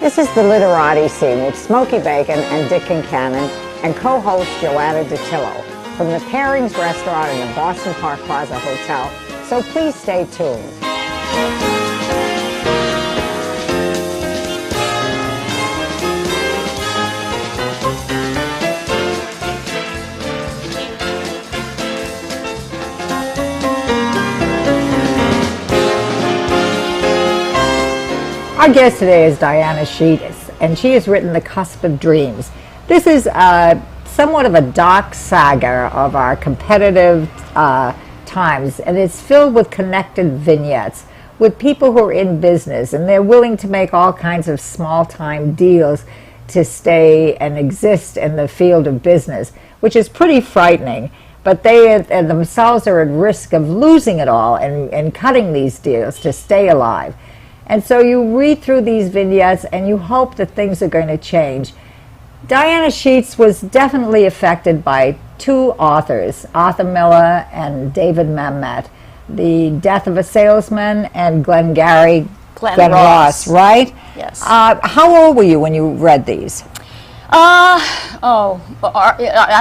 This is the Literati Scene with Smoki Bacon and Dick Concannon and co-host Joanna DiTillo from the Pairings Restaurant in the Boston Park Plaza Hotel, so please stay tuned. Our guest today is Diana Sheets, and she has written The Cusp of Dreams. This is somewhat of a dark saga of our competitive times, and it's filled with connected vignettes with people who are in business, and they're willing to make all kinds of small-time deals to stay and exist in the field of business, which is pretty frightening. But they themselves are at risk of losing it all and cutting these deals to stay alive. And so you read through these vignettes and you hope that things are going to change. Diana Sheets was definitely affected by two authors, Arthur Miller and David Mamet, The Death of a Salesman and Glengarry Glen Ross, right? Yes. How old were you when you read these? I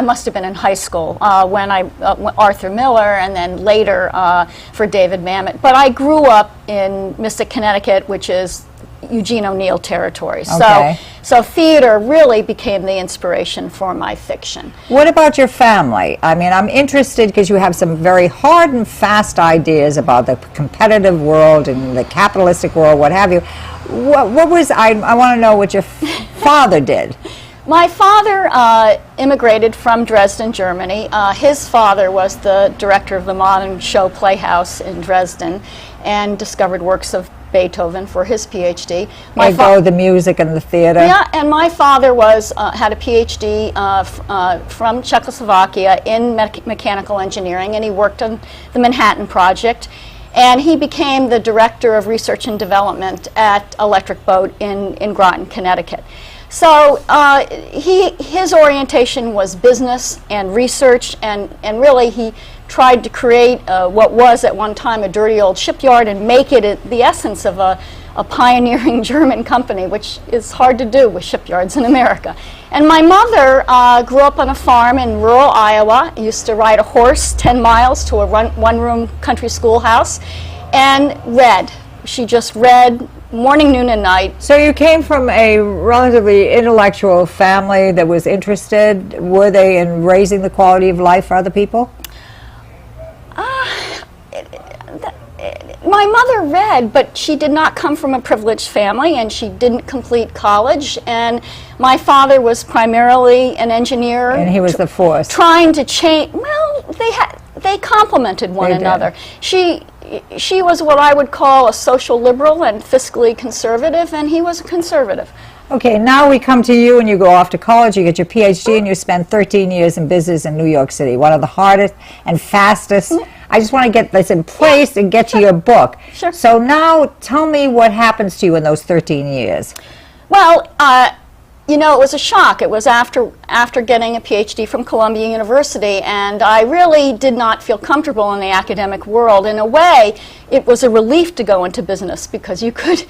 must have been in high school when Arthur Miller, and then later for David Mamet. But I grew up in Mystic, Connecticut, which is Eugene O'Neill territory. Okay. So theater really became the inspiration for my fiction. What about your family? I mean, I'm interested because you have some very hard and fast ideas about the competitive world and the capitalistic world, what have you. What was, I want to know what your father did. My father immigrated from Dresden, Germany. His father was the director of the Modern Show Playhouse in Dresden and discovered works of Beethoven for his PhD. The music and the theater. Yeah, and my father was had a PhD from Czechoslovakia in mechanical engineering, and he worked on the Manhattan Project. And he became the director of research and development at Electric Boat in Groton, Connecticut. So his orientation was business and research, and really he tried to create what was at one time a dirty old shipyard and make it the essence of a pioneering German company, which is hard to do with shipyards in America. And my mother grew up on a farm in rural Iowa, used to ride a horse 10 miles to a one-room country schoolhouse, and read. She just read morning, noon, and night. So you came from a relatively intellectual family that was interested. Were they in raising the quality of life for other people? My mother read, but she did not come from a privileged family, and she didn't complete college. And my father was primarily an engineer. And he was the force. Trying to change. Well, they complemented one another. She was what I would call a social liberal and fiscally conservative, and he was a conservative. Okay, now we come to you, and you go off to college, you get your PhD, and you spend 13 years in business in New York City, one of the hardest and fastest. I just want to get this in place and get to your book. Sure. So now tell me what happens to you in those 13 years. Well, you know, it was a shock. It was after getting a PhD from Columbia University, and I really did not feel comfortable in the academic world. In a way, it was a relief to go into business because you could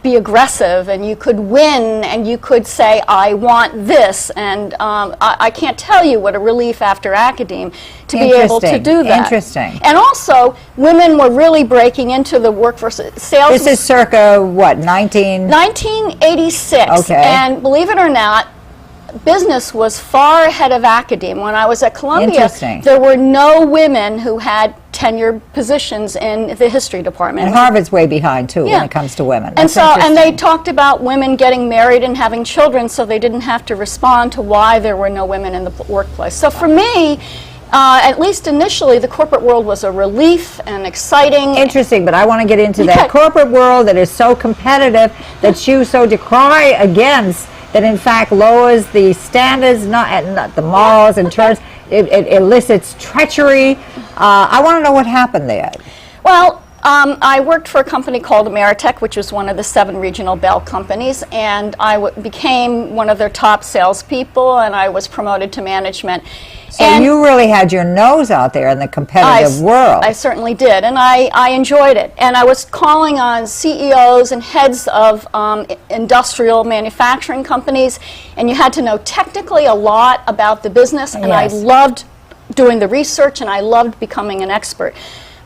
be aggressive and you could win and you could say, I want this. And I can't tell you what a relief after academe to be able to do that. Interesting. And also, women were really breaking into the workforce. Sales. This is circa, what, 1986. Okay. And believe it or not, business was far ahead of academe. When I was at Columbia, there were no women who had tenured positions in the history department. And Harvard's way behind, too, when it comes to women. And they talked about women getting married and having children, so they didn't have to respond to why there were no women in the workplace. So for me, at least initially, the corporate world was a relief and exciting. Interesting, but I want to get into that corporate world that is so competitive that you so decry against, that in fact lowers the standards, not the morals in terms, it elicits treachery. I want to know what happened there. Well, I worked for a company called Ameritech, which was one of the 7 regional Bell companies, and I became one of their top salespeople, and I was promoted to management. So you really had your nose out there in the competitive world. I certainly did, and I enjoyed it. And I was calling on CEOs and heads of industrial manufacturing companies, and you had to know technically a lot about the business, and I loved doing the research, and I loved becoming an expert.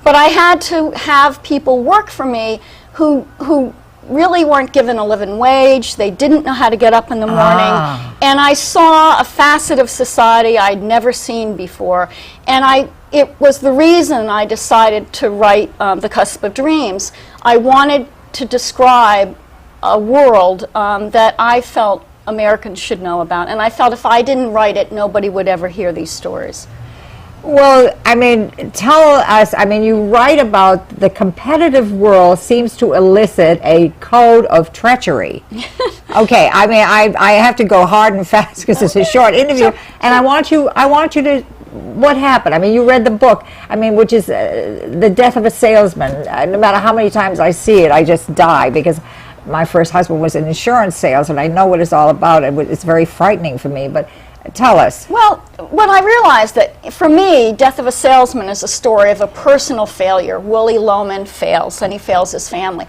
But I had to have people work for me who really weren't given a living wage. They didn't know how to get up in the morning. And I saw a facet of society I'd never seen before. And it was the reason I decided to write The Cusp of Dreams. I wanted to describe a world that I felt Americans should know about. And I felt if I didn't write it, nobody would ever hear these stories. Well, I mean, tell us, I mean, you write about the competitive world seems to elicit a code of treachery. Okay, I mean, I have to go hard and fast because it's a short interview, and I want you to, what happened? I mean, you read the book, I mean, which is The Death of a Salesman. No matter how many times I see it, I just die because my first husband was in insurance sales, and I know what it's all about, and it's very frightening for me, but tell us. Well, when I realized that, for me, Death of a Salesman is a story of a personal failure. Willie Loman fails, and he fails his family.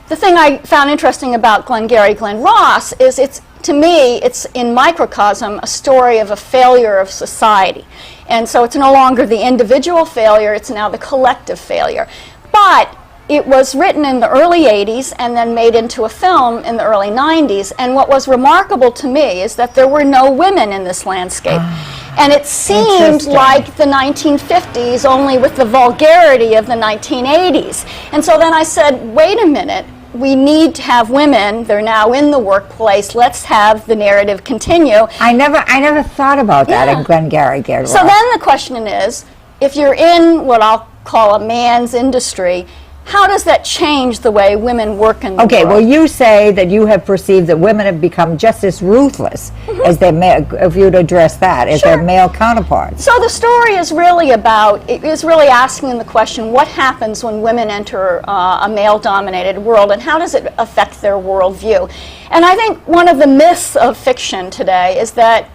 The thing I found interesting about Glengarry Glen Ross is to me, it's in microcosm a story of a failure of society. And so it's no longer the individual failure, it's now the collective failure. But it was written in the early 80s and then made into a film in the early 90s. And what was remarkable to me is that there were no women in this landscape. And it seemed like the 1950s, only with the vulgarity of the 1980s. And so then I said, wait a minute, we need to have women. They're now in the workplace. Let's have the narrative continue. I never thought about that in Glengarry Glen Ross. So then the question is, if you're in what I'll call a man's industry, how does that change the way women work in the world? Okay, well, you say that you have perceived that women have become just as ruthless as their male, if you'd address that, as their male counterparts. So the story is really asking the question, what happens when women enter a male-dominated world, and how does it affect their worldview? And I think one of the myths of fiction today is that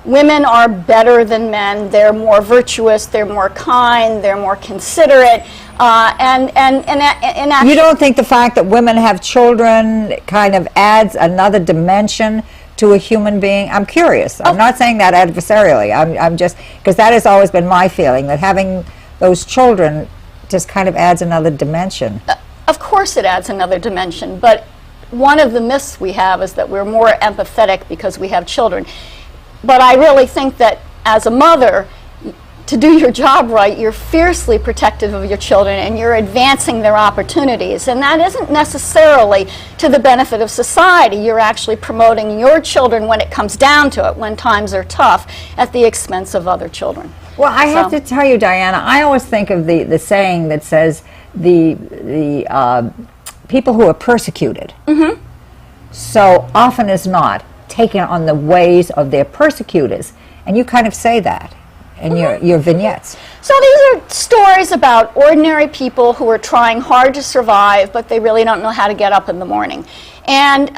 women are better than men. They're more virtuous, they're more kind, they're more considerate. And you don't think the fact that women have children kind of adds another dimension to a human being? I'm curious. I'm not saying that adversarially. I'm just, because that has always been my feeling, that having those children just kind of adds another dimension. Of course it adds another dimension, but one of the myths we have is that we're more empathetic because we have children. But I really think that as a mother, to do your job right, you're fiercely protective of your children and you're advancing their opportunities. And that isn't necessarily to the benefit of society. You're actually promoting your children when it comes down to it, when times are tough, at the expense of other children. Well, I have to tell you, Diana, I always think of the saying that says the people who are persecuted, so often as not, taking on the ways of their persecutors. And you kind of say that in your vignettes. So these are stories about ordinary people who are trying hard to survive, but they really don't know how to get up in the morning. And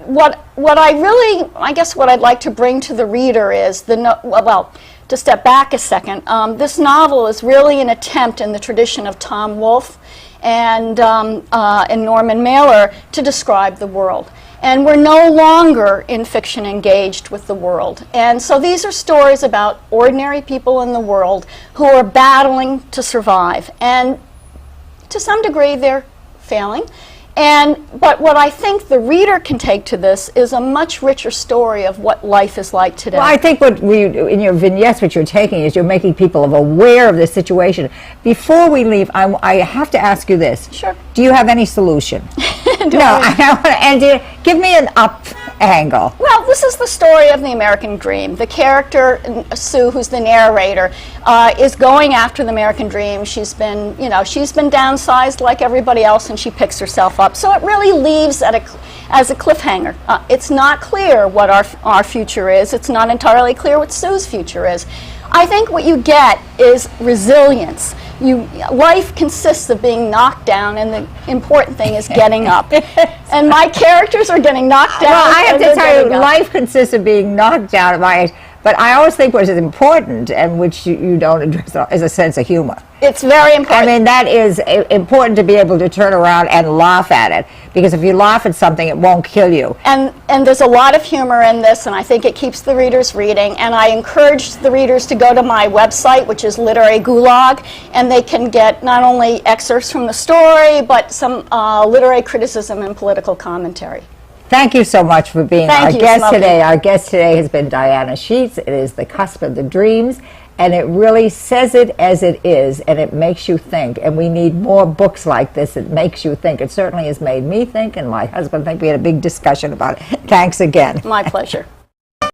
what I guess what I'd like to bring to the reader is to step back a second. This novel is really an attempt in the tradition of Tom Wolfe and Norman Mailer to describe the world. And we're no longer in fiction engaged with the world. And so these are stories about ordinary people in the world who are battling to survive. And to some degree, they're failing. But what I think the reader can take to this is a much richer story of what life is like today. Well, I think in your vignettes, what you're taking is you're making people aware of the situation. Before we leave, I have to ask you this. Sure. Do you have any solution? Give me an up angle. Well, this is the story of the American dream. The character, Sue, who's the narrator, is going after the American dream. She's been downsized like everybody else, and she picks herself up. So it really leaves as a cliffhanger. It's not clear what our future is. It's not entirely clear what Sue's future is. I think what you get is resilience. Life consists of being knocked down, and the important thing is getting up. And my characters are getting knocked down. Well, I have to tell you, life consists of being knocked down. But I always think what is important, and which you don't address, is a sense of humor. It's very important. I mean, that is important to be able to turn around and laugh at it, because if you laugh at something, it won't kill you. And there's a lot of humor in this, and I think it keeps the readers reading. And I encourage the readers to go to my website, which is Literary Gulag, and they can get not only excerpts from the story, but some literary criticism and political commentary. Thank you so much for being Thank our you, guest Smoki. today. Our guest today has been Diana Sheets. It is The Cusp of the Dreams, and it really says it as it is, and it makes you think. And we need more books like this that makes you think. It certainly has made me think, and my husband think. We had a big discussion about it. Thanks again. My pleasure.